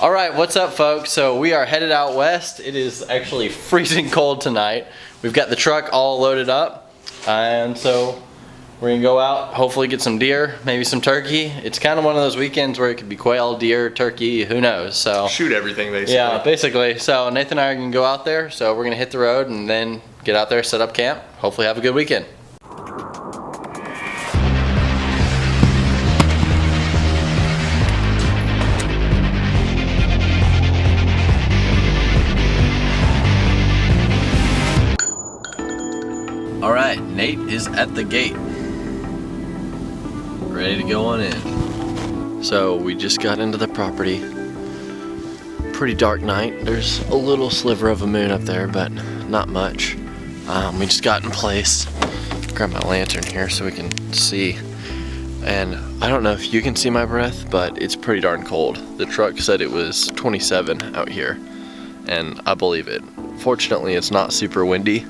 All right, what's up, folks? So we are headed out west. It is actually freezing cold tonight. We've got the truck all loaded up, and so we're gonna go out, hopefully get some deer, maybe some turkey. It's kind of one of those weekends where it could be quail, deer, turkey, who knows. So shoot everything, basically. Yeah, basically. So Nathan and I are gonna go out there. So we're gonna hit the road and then get out there, set up camp, hopefully have a good weekend. All right, Nate is at the gate, ready to go on in. So we just got into the property. Pretty dark night. There's a little sliver of a moon up there, but not much. We just got in place. Grab my lantern here so we can see. And I don't know if you can see my breath, but it's pretty darn cold. The truck said it was 27 out here, and I believe it. Fortunately, it's not super windy,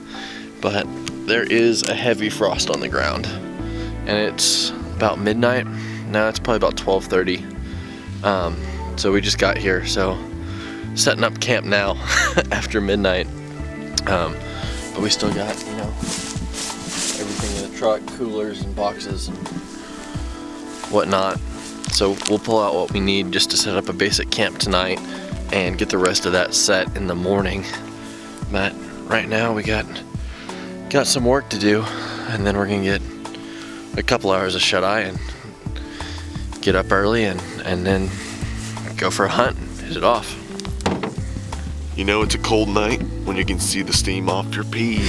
but there is a heavy frost on the ground, and it's about midnight. Now it's probably about 12:30. So we just got here, so setting up camp now after midnight. But we still got, you know, everything in the truck, coolers and boxes and whatnot. So we'll pull out what we need just to set up a basic camp tonight and get the rest of that set in the morning. But right now we got some work to do, and then we're gonna get a couple hours of shut-eye and get up early and then go for a hunt and hit it off. You know it's a cold night when you can see the steam off your pee.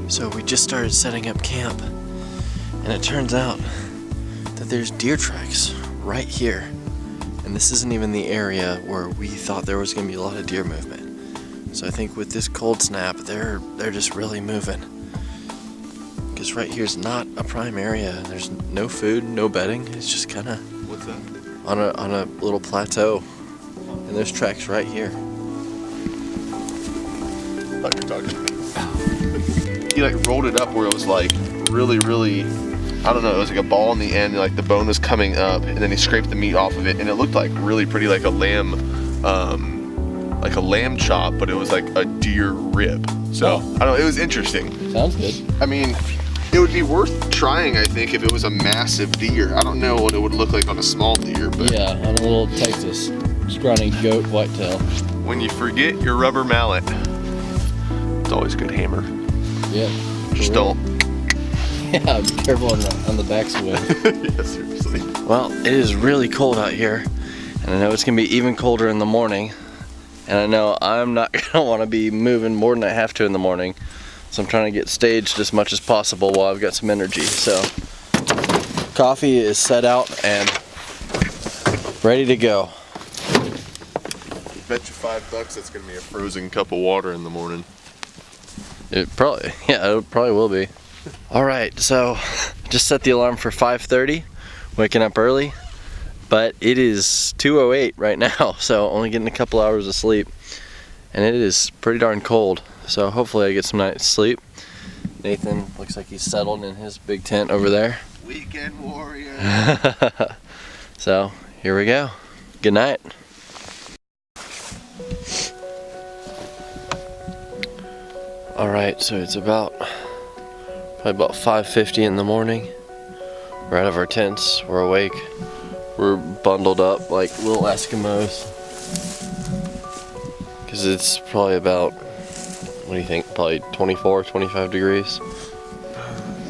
So we just started setting up camp, and it turns out that there's deer tracks right here. And this isn't even the area where we thought there was gonna be a lot of deer movement. So I think with this cold snap, they're just really moving. Because right here is not a prime area. There's no food, no bedding. It's just kind of What's that? On a little plateau. And there's tracks right here. I thought you were talking to me. He like rolled it up where it was like really, I don't know, it was like a ball in the end, like the bone was coming up, and then he scraped the meat off of it, and it looked like really pretty, like a lamb chop, but it was like a deer rib. So I don't know, it was interesting. Sounds good. I mean, it would be worth trying, I think, if it was a massive deer. I don't know what it would look like on a small deer, but Yeah, on a little Texas scrawny goat whitetail. when you forget your rubber mallet, it's always a good hammer. Yeah. Just don't. Yeah, be careful on the backswing. Yeah, seriously. Well, it is really cold out here, and I know it's gonna be even colder in the morning. And I know I'm not gonna want to be moving more than I have to in the morning, so I'm trying to get staged as much as possible while I've got some energy. So, coffee is set out and ready to go. Bet you $5 it's gonna be a frozen cup of water in the morning. It probably will be. All right, so just set the alarm for 5:30, waking up early, but it is 2:08 right now, so only getting a couple hours of sleep, and it is pretty darn cold, so hopefully I get some night's sleep. Nathan looks like he's settled in his big tent over there. Weekend warrior. So here we go. Good night. All right, so it's probably about 5:50 in the morning. We're out of our tents, we're awake. We're bundled up like little Eskimos. Cause it's probably about, what do you think, probably 24, 25 degrees?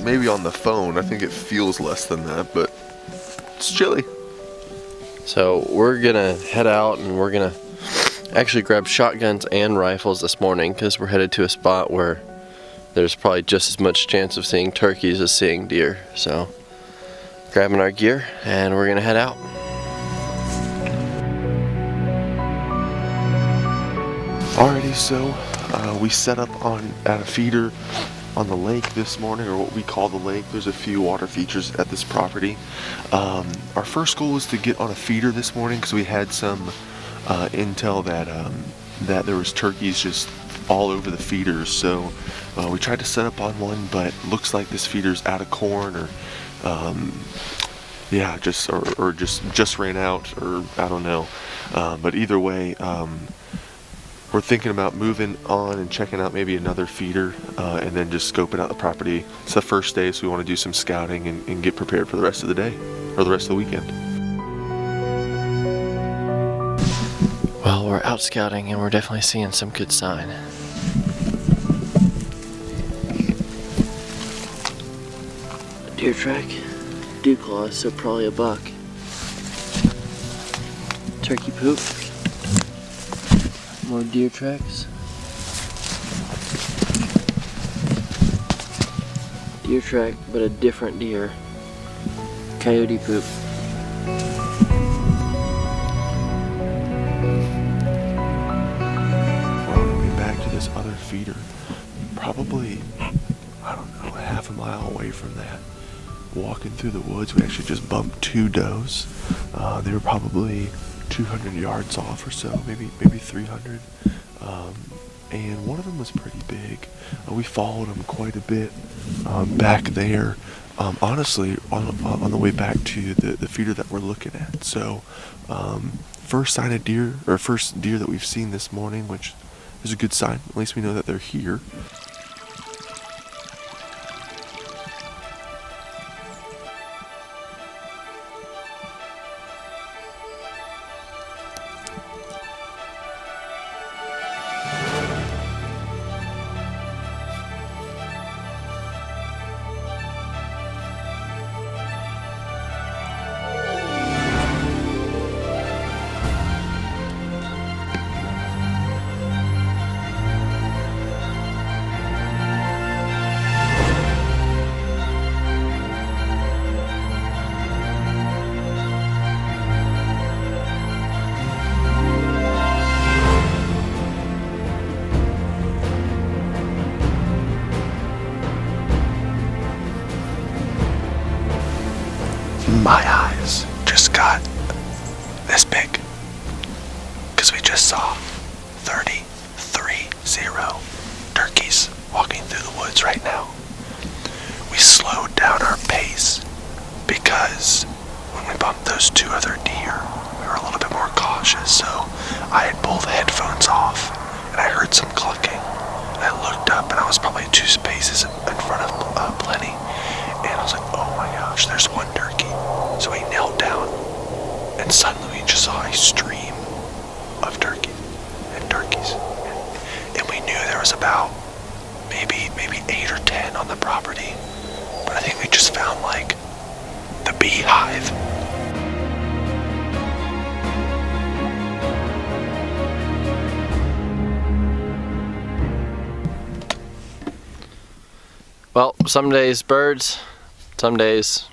Maybe on the phone, I think it feels less than that, but it's chilly. So we're gonna head out and we're gonna actually grab shotguns and rifles this morning because we're headed to a spot where there's probably just as much chance of seeing turkeys as seeing deer. So grabbing our gear and we're gonna head out. Alrighty, so we set up at a feeder on the lake this morning, or what we call the lake. There's a few water features at this property. Our first goal was to get on a feeder this morning because we had some intel that there was turkeys just all over the feeders. So we tried to set up on one, but looks like this feeder's out of corn or yeah, just ran out, or I don't know. But either way, we're thinking about moving on and checking out maybe another feeder, and then just scoping out the property. It's the first day, so we want to do some scouting and get prepared for the rest of the day, or the rest of the weekend. Well, we're out scouting and we're definitely seeing some good sign. Deer track, dew claws, so probably a buck. Turkey poop. More deer tracks. Deer track, but a different deer. Coyote poop. We're on our way back to this other feeder. Probably, I don't know, half a mile away from that. Walking through the woods, we actually just bumped 2 does. They were probably 200 yards off or so, maybe 300. And one of them was pretty big. We followed him quite a bit back there. Honestly, on the way back to the feeder that we're looking at. So, first sign of deer, or first deer that we've seen this morning, which is a good sign. At least we know that they're here. My eyes just got this big because we just saw 33 turkeys walking through the woods right now. We slowed down our pace because when we bumped those 2 other deer, we were a little bit more cautious, so I had both headphones off and I heard some clucking. I looked up and I was probably 2 spaces in front of Plenty, and I was like, oh my gosh, there's 1 turkey. So we knelt down, and suddenly we just saw a stream of turkeys. And we knew there was about maybe 8 or 10 on the property, but I think we just found like the beehive. Well, some days birds, some days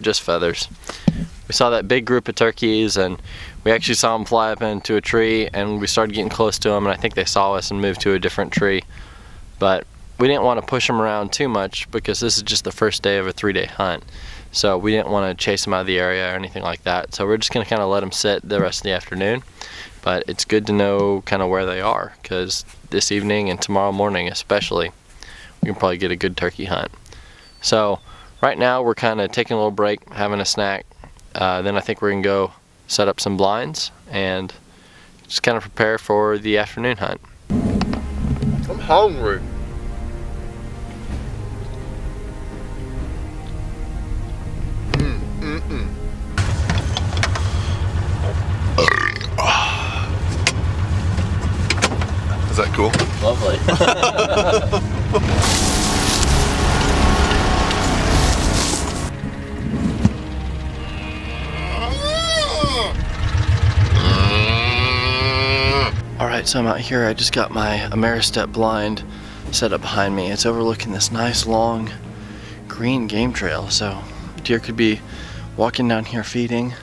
just feathers. We saw that big group of turkeys and we actually saw them fly up into a tree, and we started getting close to them, and I think they saw us and moved to a different tree. But we didn't want to push them around too much because this is just the first day of a 3-day hunt. So we didn't want to chase them out of the area or anything like that. So we're just going to kind of let them sit the rest of the afternoon. But it's good to know kind of where they are, because this evening and tomorrow morning especially, we can probably get a good turkey hunt. So right now we're kind of taking a little break, having a snack. Then I think we're going to go set up some blinds and just kind of prepare for the afternoon hunt. I'm hungry. Is that cool? Lovely. Alright, so I'm out here. I just got my Ameristep blind set up behind me. It's overlooking this nice long green game trail, so deer could be walking down here feeding,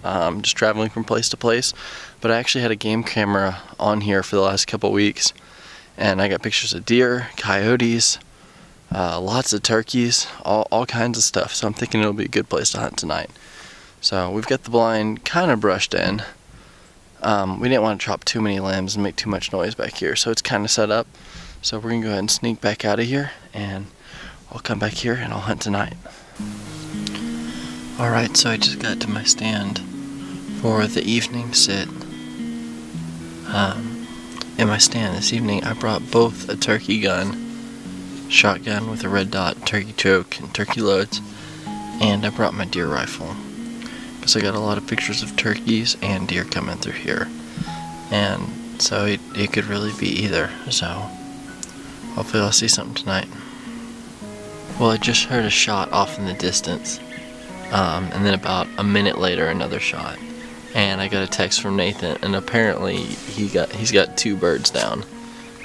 just traveling from place to place. But I actually had a game camera on here for the last couple weeks, and I got pictures of deer, coyotes, lots of turkeys, all kinds of stuff. So I'm thinking it'll be a good place to hunt tonight. So we've got the blind kind of brushed in. We didn't want to chop too many limbs and make too much noise back here, so it's kind of set up. So we're gonna go ahead and sneak back out of here, and I'll come back here and I'll hunt tonight. Alright, so I just got to my stand for the evening sit. In my stand this evening, I brought both a turkey gun, shotgun with a red dot, turkey choke, and turkey loads, and I brought my deer rifle. Because I got a lot of pictures of turkeys and deer coming through here. And so it could really be either, so hopefully I'll see something tonight. Well, I just heard a shot off in the distance, and then about a minute later another shot. And I got a text from Nathan, and apparently he's got 2 birds down.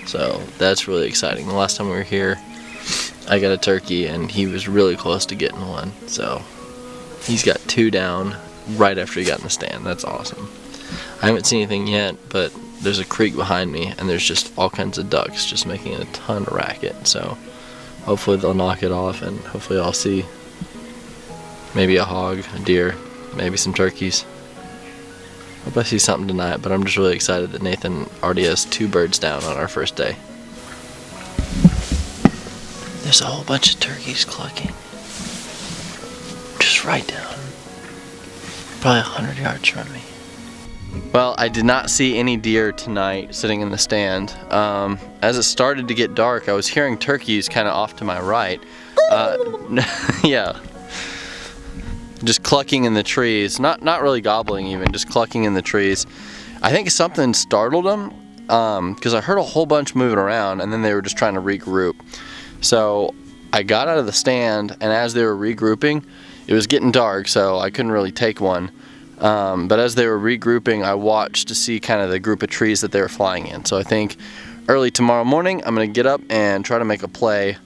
So that's really exciting. The last time we were here, I got a turkey, and he was really close to getting one. So he's got 2 down right after he got in the stand. That's awesome. I haven't seen anything yet, but there's a creek behind me, and there's just all kinds of ducks just making a ton of racket. So hopefully they'll knock it off, and hopefully I'll see maybe a hog, a deer, maybe some turkeys. Hope I see something tonight, but I'm just really excited that Nathan already has 2 birds down on our first day. There's a whole bunch of turkeys clucking. Just right down. Probably 100 yards from me. Well, I did not see any deer tonight sitting in the stand. As it started to get dark, I was hearing turkeys kind of off to my right. Yeah. Just clucking in the trees, not really gobbling even, just clucking in the trees. I think something startled them, because I heard a whole bunch moving around, and then they were just trying to regroup. So I got out of the stand, and as they were regrouping, it was getting dark, so I couldn't really take one. But as they were regrouping, I watched to see kind of the group of trees that they were flying in. So I think early tomorrow morning, I'm gonna get up and try to make a play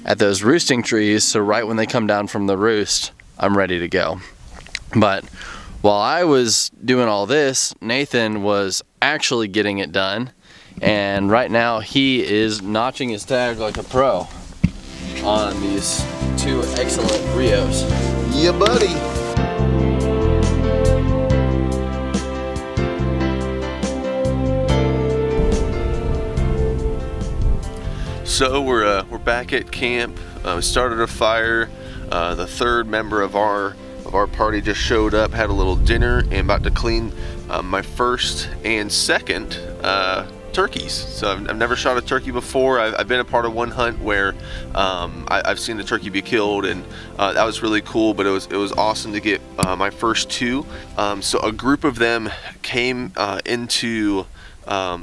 at those roosting trees, so right when they come down from the roost, I'm ready to go. But while I was doing all this, Nathan was actually getting it done, and right now he is notching his tag like a pro on these 2 excellent Rios. Yeah, buddy. So we're back at camp. We started a fire. The 3rd member of our party just showed up, had a little dinner, and about to clean my 1st and 2nd turkeys. So I've never shot a turkey before. I've been a part of one hunt where I've seen the turkey be killed, and that was really cool. But it was awesome to get my first 2. So a group of them came into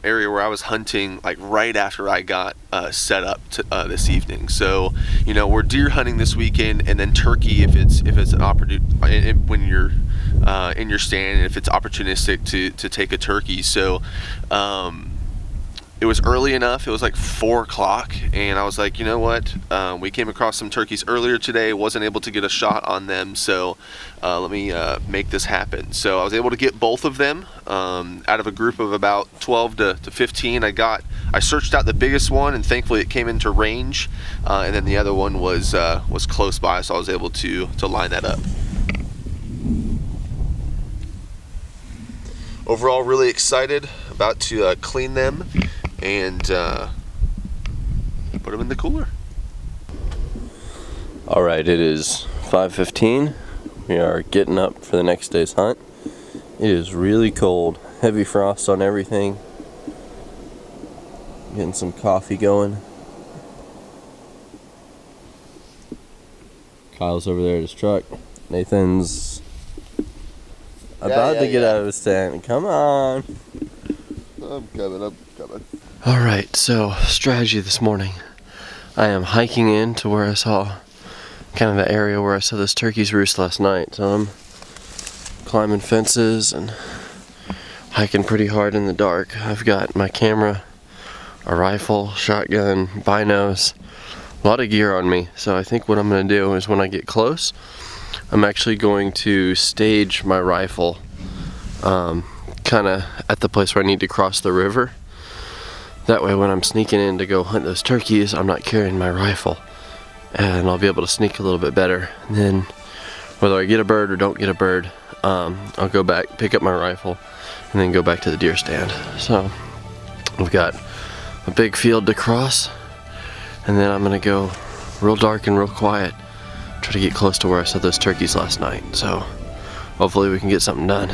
area where I was hunting like right after I got set up this evening. So we're deer hunting this weekend, and then turkey if it's an opportunity when you're in your stand, and if it's opportunistic to take a turkey. So it was early enough. It was like 4 o'clock, and I was like, you know what? We came across some turkeys earlier today. Wasn't able to get a shot on them, so let me make this happen. So I was able to get both of them out of a group of about 12 to 15. I searched out the biggest one, and thankfully it came into range, and then the other one was close by, so I was able to line that up. Overall, really excited, about to clean them and put them in the cooler. All right, it is 5:15. We are getting up for the next day's hunt. It is really cold, heavy frost on everything. Getting some coffee going. Kyle's over there at his truck. Nathan's about to get out of his stand. Come on. I'm coming. Alright, so strategy this morning. I am hiking in to where I saw kind of the area where I saw this turkey's roost last night. So I'm climbing fences and hiking pretty hard in the dark. I've got my camera, a rifle, shotgun, binos, a lot of gear on me. So I think what I'm going to do is when I get close, I'm actually going to stage my rifle kind of at the place where I need to cross the river. That way when I'm sneaking in to go hunt those turkeys, I'm not carrying my rifle, and I'll be able to sneak a little bit better. And then whether I get a bird or don't get a bird, I'll go back, pick up my rifle, and then go back to the deer stand. So we've got a big field to cross, and then I'm gonna go real dark and real quiet try to get close to where I set those turkeys last night. So hopefully we can get something done.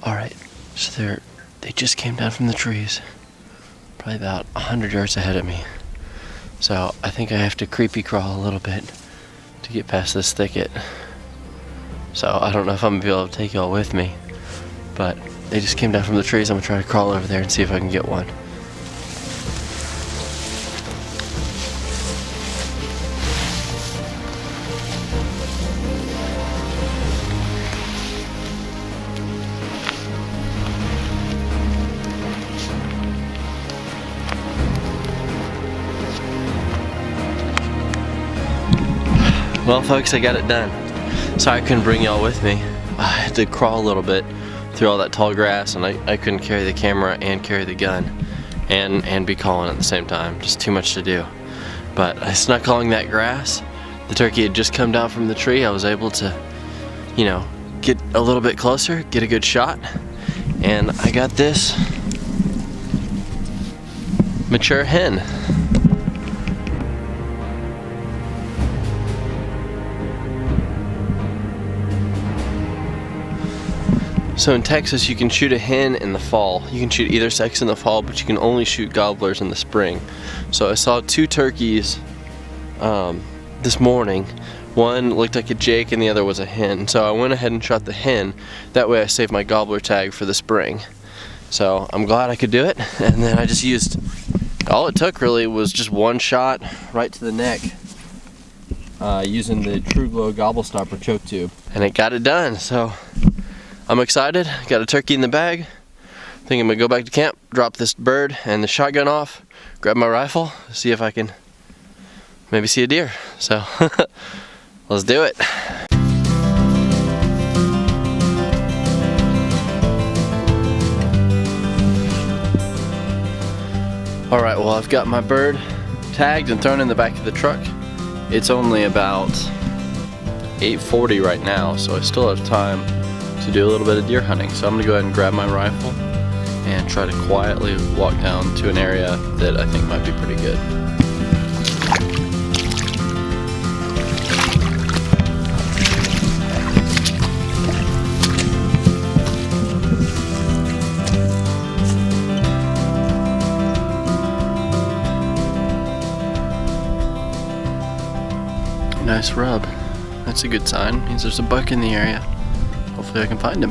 Alright, so they just came down from the trees, probably about 100 yards ahead of me. So I think I have to creepy crawl a little bit to get past this thicket. So I don't know if I'm gonna be able to take y'all with me, but they just came down from the trees. I'm gonna try to crawl over there and see if I can get one. Well folks, I got it done. Sorry I couldn't bring y'all with me. I had to crawl a little bit through all that tall grass, and I couldn't carry the camera and carry the gun and be calling at the same time. Just too much to do. But I snuck along that grass. The turkey had just come down from the tree. I was able to, you know, get a little bit closer, get a good shot, and I got this mature hen. So in Texas, you can shoot a hen in the fall. You can shoot either sex in the fall, but you can only shoot gobblers in the spring. So I saw 2 turkeys this morning. One looked like a jake and the other was a hen. So I went ahead and shot the hen. That way I saved my gobbler tag for the spring. So I'm glad I could do it. And then I just used, all it took really was just one shot right to the neck using the True Glow Gobble Stopper choke tube. And it got it done. So I'm excited, got a turkey in the bag. I think I'm gonna go back to camp, drop this bird and the shotgun off, grab my rifle, see if I can maybe see a deer. So let's do it. All right, well I've got my bird tagged and thrown in the back of the truck. It's only about 8:40 right now, so I still have time to do a little bit of deer hunting. So I'm gonna go ahead and grab my rifle and try to quietly walk down to an area that I think might be pretty good. Nice rub. That's a good sign. Means there's a buck in the area. Hopefully I can find him.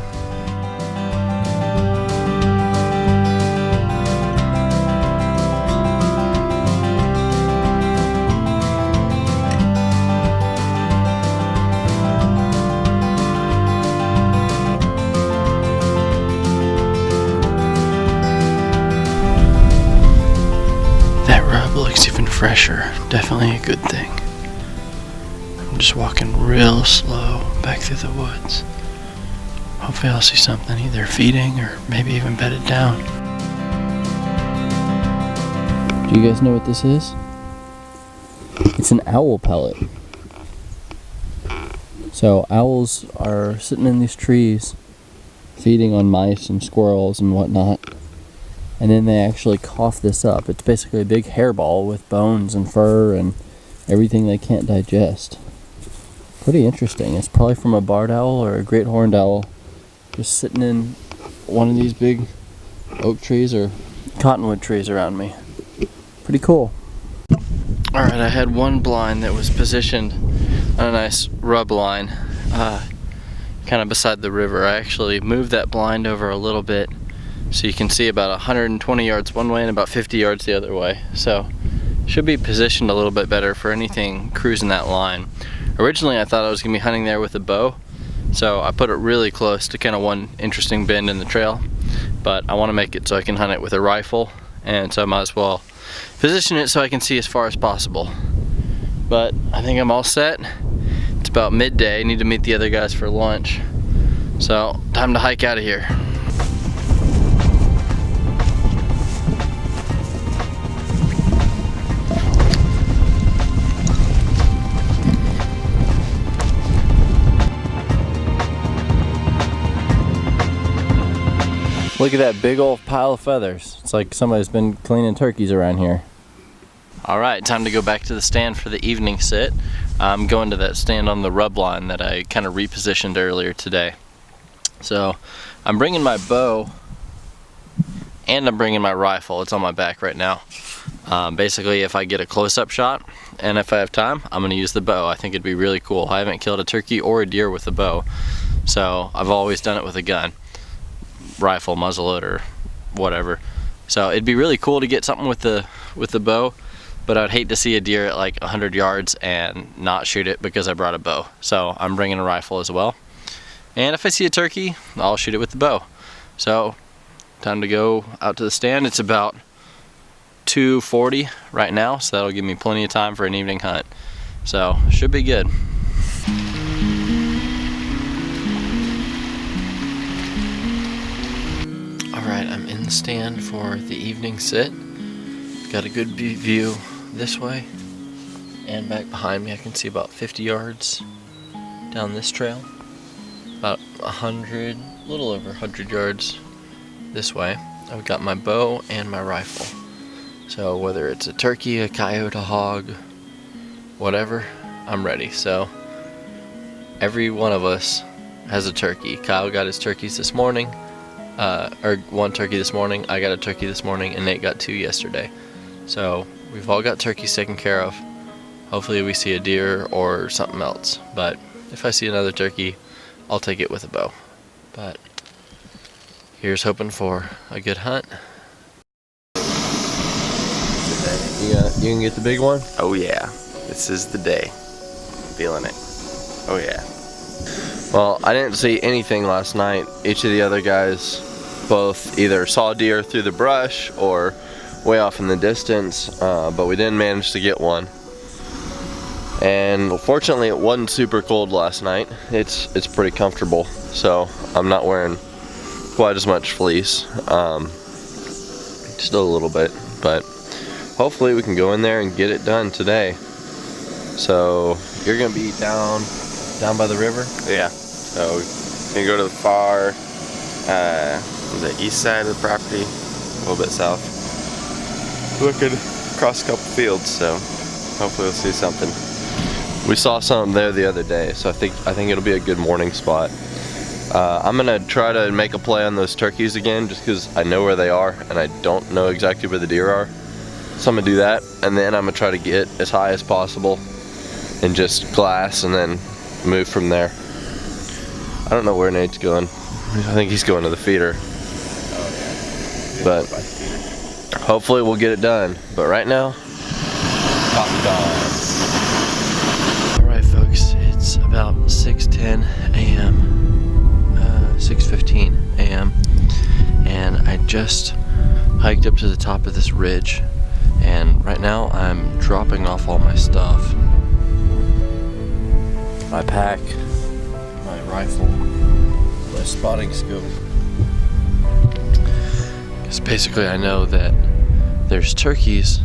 That rub looks even fresher. Definitely a good thing. I'm just walking real slow back through the woods. Hopefully I'll see something either feeding or maybe even bedded down. Do you guys know what this is? It's an owl pellet. So owls are sitting in these trees feeding on mice and squirrels and whatnot, and then they actually cough this up. It's basically a big hairball with bones and fur and everything they can't digest. Pretty interesting. It's probably from a barred owl or a great horned owl, just sitting in one of these big oak trees or cottonwood trees around me. Pretty cool. Alright, I had one blind that was positioned on a nice rub line kind of beside the river. I actually moved that blind over a little bit so you can see about 120 yards one way and about 50 yards the other way. So should be positioned a little bit better for anything cruising that line. Originally I thought I was going to be hunting there with a bow, so I put it really close to kind of one interesting bend in the trail, but I want to make it so I can hunt it with a rifle, and so I might as well position it so I can see as far as possible. But I think I'm all set. It's about midday. I need to meet the other guys for lunch, so time to hike out of here. Look at that big old pile of feathers. It's like somebody's been cleaning turkeys around here. All right, time to go back to the stand for the evening sit. I'm going to that stand on the rub line that I kind of repositioned earlier today. So I'm bringing my bow and I'm bringing my rifle. It's on my back right now. Basically, if I get a close-up shot and if I have time, I'm gonna use the bow. I think it'd be really cool. I haven't killed a turkey or a deer with a bow, so I've always done it with a gun. Rifle, muzzleloader, whatever. So it'd be really cool to get something with the bow, but I'd hate to see a deer at like 100 yards and not shoot it because I brought a bow. So I'm bringing a rifle as well. And if I see a turkey, I'll shoot it with the bow. So time to go out to the stand. It's about 2:40 right now, so that'll give me plenty of time for an evening hunt. So should be good. Alright, I'm in the stand for the evening sit. Got a good view this way and back behind me. I can see about 50 yards down this trail. About 100, a little over 100 yards this way. I've got my bow and my rifle. So whether it's a turkey, a coyote, a hog, whatever, I'm ready. So every one of us has a turkey. Kyle got his turkeys this morning. Or one turkey this morning, I got a turkey this morning, and Nate got 2 yesterday. So we've all got turkeys taken care of. Hopefully we see a deer or something else, but if I see another turkey, I'll take it with a bow. But here's hoping for a good hunt. You can get the big one? Oh yeah, this is the day. Feeling it. Oh yeah. Well, I didn't see anything last night. Each of the other guys both either saw deer through the brush or way off in the distance, but we didn't manage to get one. And fortunately it wasn't super cold last night. It's pretty comfortable, so I'm not wearing quite as much fleece. Still a little bit, but hopefully we can go in there and get it done today. So you're gonna be down by the river? Yeah. So we can go to the far, the east side of the property, a little bit south. Looking across a couple fields, so hopefully we'll see something. We saw something there the other day, so I think it'll be a good morning spot. I'm gonna try to make a play on those turkeys again, just because I know where they are and I don't know exactly where the deer are. So I'm gonna do that, and then I'm gonna try to get as high as possible and just glass and then move from there. I don't know where Nate's going. I think he's going to the feeder. But hopefully we'll get it done. But right now, coffee time. Alright folks, it's about 6:10 a.m. 6:15 a.m. and I just hiked up to the top of this ridge, and right now I'm dropping off all my stuff. My pack, my rifle, my spotting scope. Because basically I know that there's turkeys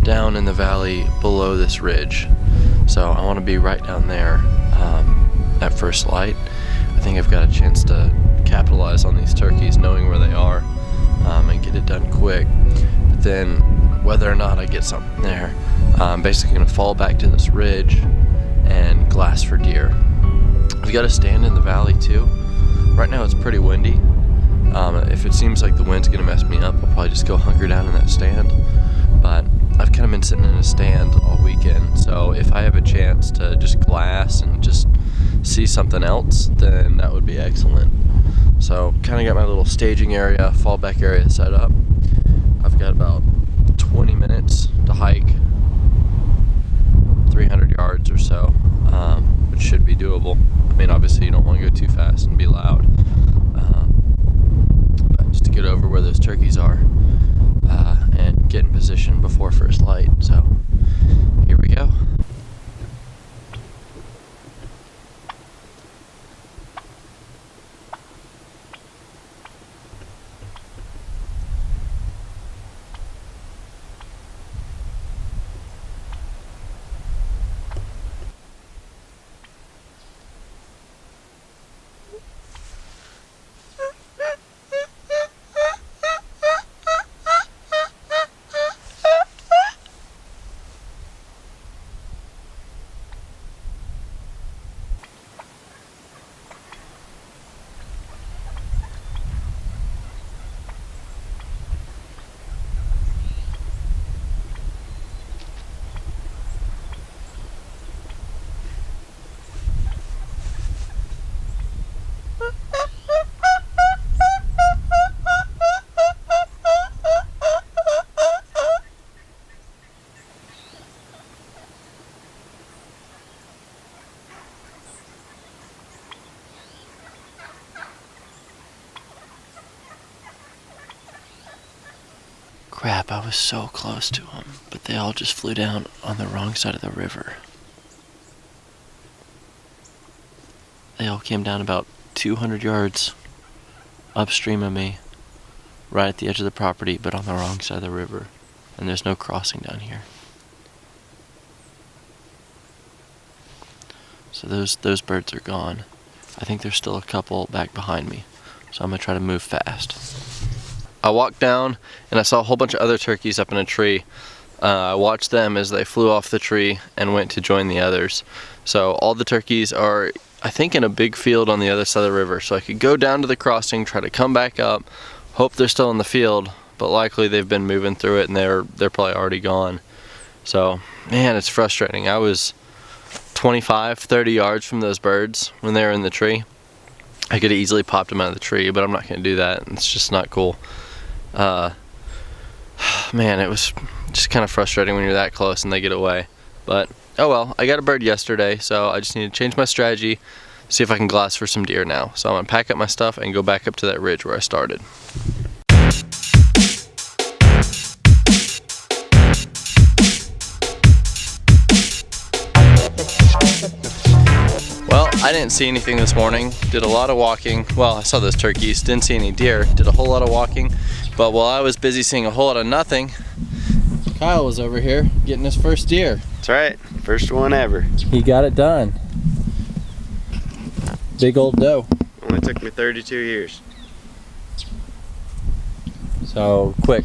down in the valley below this ridge. So I want to be right down there at first light. I think I've got a chance to capitalize on these turkeys knowing where they are and get it done quick. But then whether or not I get something there, I'm basically going to fall back to this ridge and glass for deer. I've got to stand in the valley too. Right now it's pretty windy. If it seems like the wind's going to mess me up, I'll probably just go hunker down in that stand. But I've kind of been sitting in a stand all weekend, so if I have a chance to just glass and just see something else, then that would be excellent. So kind of got my little staging area, fallback area set up. I've got about 20 minutes to hike, 300 yards or so, which should be doable. I mean, obviously you don't want to go too fast and be loud, but just to get over where those turkeys are and get in position before first light. So here we go. Crap, I was so close to them, but they all just flew down on the wrong side of the river. They all came down about 200 yards upstream of me, right at the edge of the property, but on the wrong side of the river. And there's no crossing down here. So those birds are gone. I think there's still a couple back behind me, so I'm gonna try to move fast. I walked down and I saw a whole bunch of other turkeys up in a tree. I watched them as they flew off the tree and went to join the others. So all the turkeys are, I think, in a big field on the other side of the river. So I could go down to the crossing, try to come back up, hope they're still in the field, but likely they've been moving through it and they're probably already gone. So, man, it's frustrating. I was 25, 30 yards from those birds when they were in the tree. I could have easily popped them out of the tree, but I'm not going to do that. It's just not cool. Man, it was just kind of frustrating when you're that close and they get away. But, oh well, I got a bird yesterday, so I just need to change my strategy, see if I can glass for some deer now. So I'm going to pack up my stuff and go back up to that ridge where I started. Well, I didn't see anything this morning. Did a lot of walking. Well, I saw those turkeys. Didn't see any deer. Did a whole lot of walking. But while I was busy seeing a whole lot of nothing, Kyle was over here getting his first deer. That's right. First one ever. He got it done. Big old doe. Only took me 32 years. So quick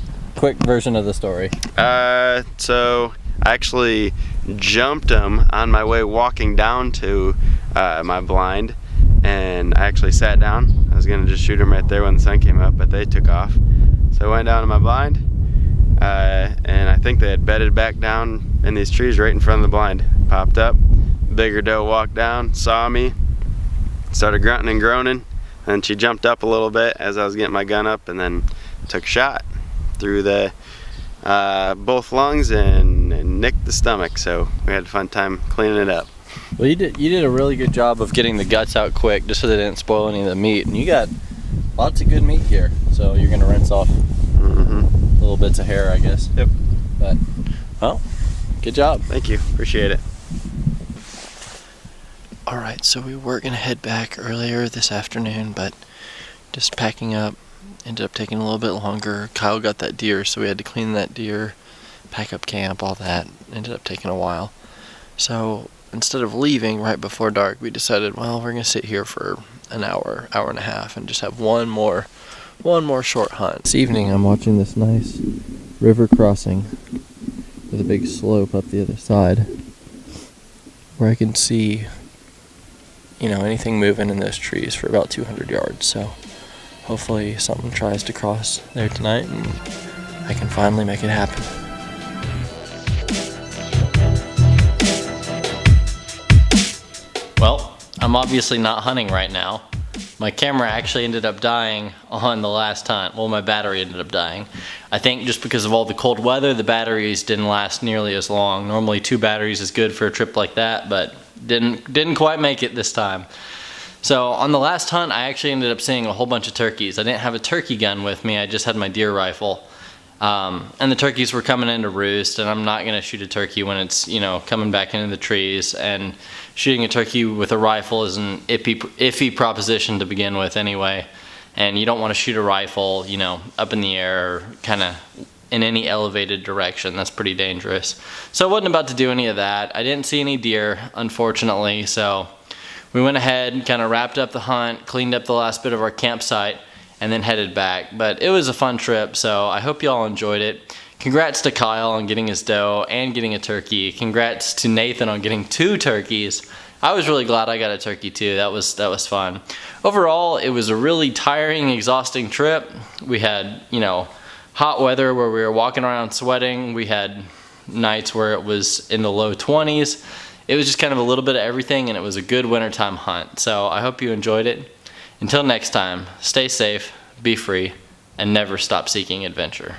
version of the story. So I actually jumped him on my way walking down to my blind, and I actually sat down. I was gonna just shoot him right there when the sun came up, but they took off. So I went down to my blind, and I think they had bedded back down in these trees right in front of the blind. Popped up, bigger doe walked down, saw me, started grunting and groaning, and she jumped up a little bit as I was getting my gun up, and then took a shot through the both lungs and nicked the stomach. So we had a fun time cleaning it up. Well, you did a really good job of getting the guts out quick, just so they didn't spoil any of the meat. And you got lots of good meat here, so you're gonna rinse off little bits of hair, I guess. Yep. But, well, good job. Thank you. Appreciate it. Alright, so we were gonna head back earlier this afternoon, but just packing up ended up taking a little bit longer. Kyle got that deer, so we had to clean that deer, pack up camp, all that. Ended up taking a while. So instead of leaving right before dark, we decided, well, we're gonna sit here for an hour and a half and just have one more short hunt. This evening I'm watching this nice river crossing with a big slope up the other side where I can see, you know, anything moving in those trees for about 200 yards. So hopefully something tries to cross there tonight and I can finally make it happen. Well, I'm obviously not hunting right now. My camera actually ended up dying on the last hunt. Well, my battery ended up dying. I think just because of all the cold weather, the batteries didn't last nearly as long. Normally 2 batteries is good for a trip like that, but didn't quite make it this time. So on the last hunt, I actually ended up seeing a whole bunch of turkeys. I didn't have a turkey gun with me, I just had my deer rifle. And the turkeys were coming in to roost, and I'm not gonna shoot a turkey when it's, you know, coming back into the trees. And shooting a turkey with a rifle is an iffy proposition to begin with anyway. And you don't wanna shoot a rifle, you know, up in the air or kinda in any elevated direction. That's pretty dangerous. So I wasn't about to do any of that. I didn't see any deer, unfortunately, so we went ahead and kind of wrapped up the hunt, cleaned up the last bit of our campsite, and then headed back. But it was a fun trip, so I hope y'all enjoyed it. Congrats to Kyle on getting his doe and getting a turkey. Congrats to Nathan on getting 2 turkeys. I was really glad I got a turkey too. That was fun. Overall, it was a really tiring, exhausting trip. We had, you know, hot weather where we were walking around sweating. We had nights where it was in the low 20s. It was just kind of a little bit of everything, and it was a good wintertime hunt. So I hope you enjoyed it. Until next time, stay safe, be free, and never stop seeking adventure.